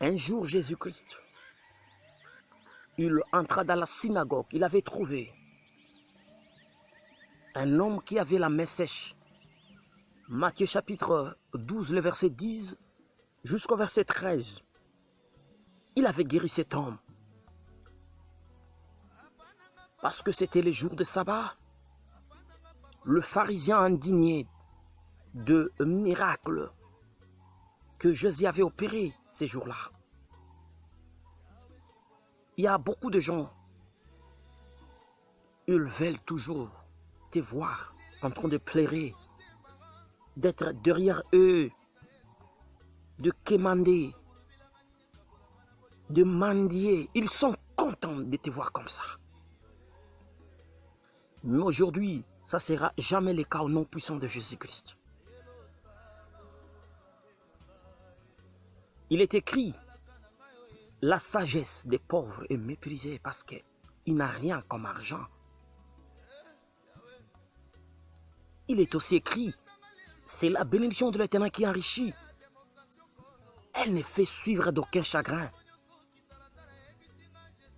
Un jour, Jésus-Christ, il entra dans la synagogue. Il avait trouvé un homme qui avait la main sèche. Matthieu chapitre 12, le verset 10 jusqu'au verset 13. Il avait guéri cet homme. Parce que c'était les jours de sabbat. Le pharisien indigné de miracles que Jésus avait opéré ces jours-là. Il y a beaucoup de gens, ils veulent toujours te voir en train de pleurer, d'être derrière eux, de quémander, de mendier. Ils sont contents de te voir comme ça. Mais aujourd'hui, ça ne sera jamais le cas au nom puissant de Jésus-Christ. Il est écrit, la sagesse des pauvres est méprisée parce qu'il n'a rien comme argent. Il est aussi écrit, c'est la bénédiction de l'Éternel qui enrichit. Elle ne fait suivre d'aucun chagrin.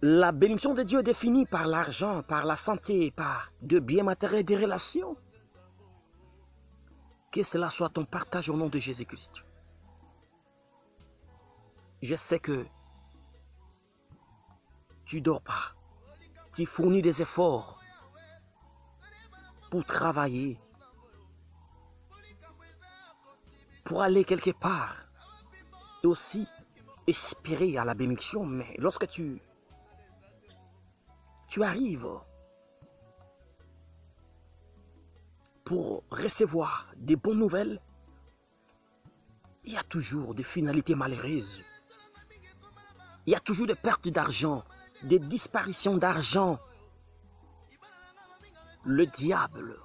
La bénédiction de Dieu est définie par l'argent, par la santé, par de biens matériels et des relations. Que cela soit ton partage au nom de Jésus-Christ. Je sais que tu ne dors pas. Tu fournis des efforts pour travailler, pour aller quelque part et aussi espérer à la bénédiction. Mais lorsque tu arrives pour recevoir des bonnes nouvelles, il y a toujours des finalités malheureuses. Il y a toujours des pertes d'argent, des disparitions d'argent. Le diable,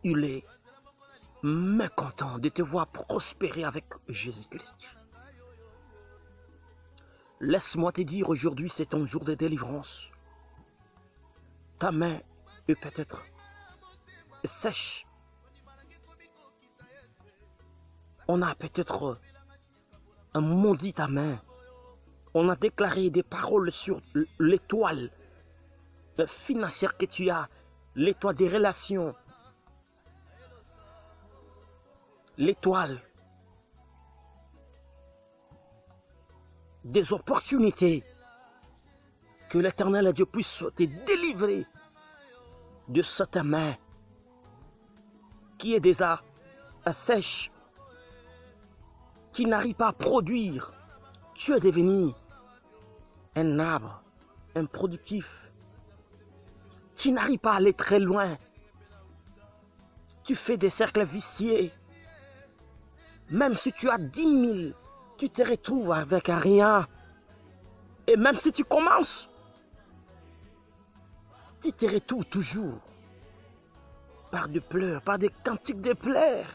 il est mécontent de te voir prospérer avec Jésus-Christ. Laisse-moi te dire, aujourd'hui, c'est ton jour de délivrance. Ta main est peut-être sèche. On a peut-être maudit ta main. On a déclaré des paroles sur l'étoile financière que tu as, l'étoile des relations, l'étoile des opportunités. Que l'Éternel Dieu puisse te délivrer de cette main qui est déjà sèche, qui n'arrive pas à produire. Tu es devenu un arbre improductif. Tu n'arrives pas à aller très loin. Tu fais des cercles vicieux. Même si tu as 10 000, tu te retrouves avec rien. Et même si tu commences, tu te retrouves toujours par des pleurs, par des cantiques de pleurs.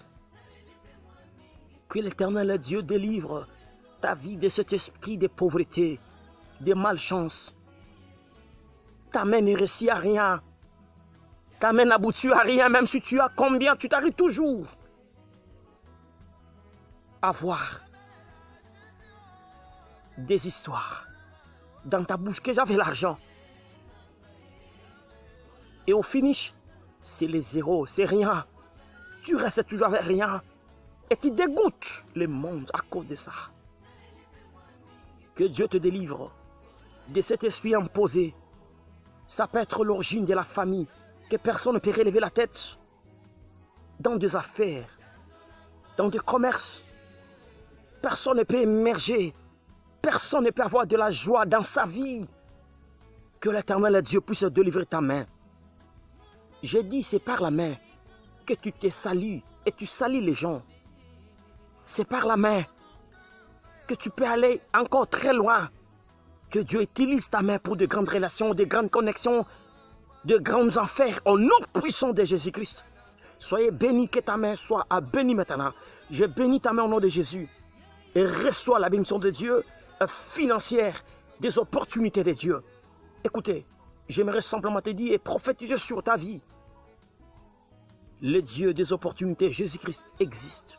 Que l'Éternel Dieu délivre ta vie de cet esprit de pauvreté, de malchance. Ta main ne réussit à rien. Ta main n'aboutit à rien, même si tu as combien, tu t'arrives toujours à voir des histoires dans ta bouche que j'avais l'argent. Et au finish, c'est les zéros, c'est rien. Tu restes toujours avec rien. Et tu dégoûtes le monde à cause de ça. Que Dieu te délivre de cet esprit imposé. Ça peut être l'origine de la famille, que personne ne peut relever la tête dans des affaires, dans des commerces. Personne ne peut émerger. Personne ne peut avoir de la joie dans sa vie. Que l'Éternel Dieu puisse délivrer ta main. J'ai dit, c'est par la main que tu te salues et tu salues les gens. C'est par la main que tu peux aller encore très loin. Que Dieu utilise ta main pour de grandes relations, de grandes connexions, de grandes affaires. Au nom puissant de Jésus-Christ. Soyez bénis, que ta main soit bénie maintenant. Je bénis ta main au nom de Jésus. Et reçois la bénédiction de Dieu financière, des opportunités de Dieu. Écoutez, j'aimerais simplement te dire et prophétiser sur ta vie. Le Dieu des opportunités, Jésus-Christ, existe.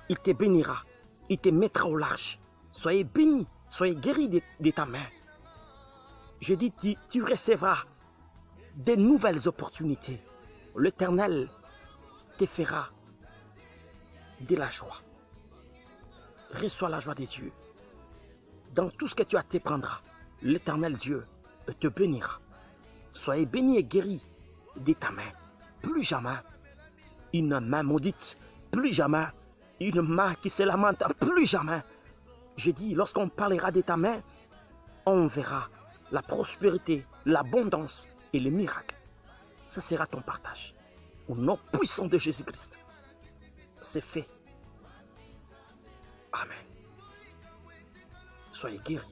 Il te bénira. Il te mettra au large. Soyez bénis, soyez guéris de ta main. Je dis, tu recevras de nouvelles opportunités. L'Éternel te fera de la joie. Reçois la joie de Dieu. Dans tout ce que tu as te prendras, l'Éternel Dieu te bénira. Soyez bénis et guéris de ta main. Plus jamais une main maudite. Plus jamais une main qui se lamente. Plus jamais. Je dis, lorsqu'on parlera de ta main, on verra la prospérité, l'abondance et les miracles. Ça sera ton partage. Au nom puissant de Jésus-Christ. C'est fait. Amen. Soyez guéris.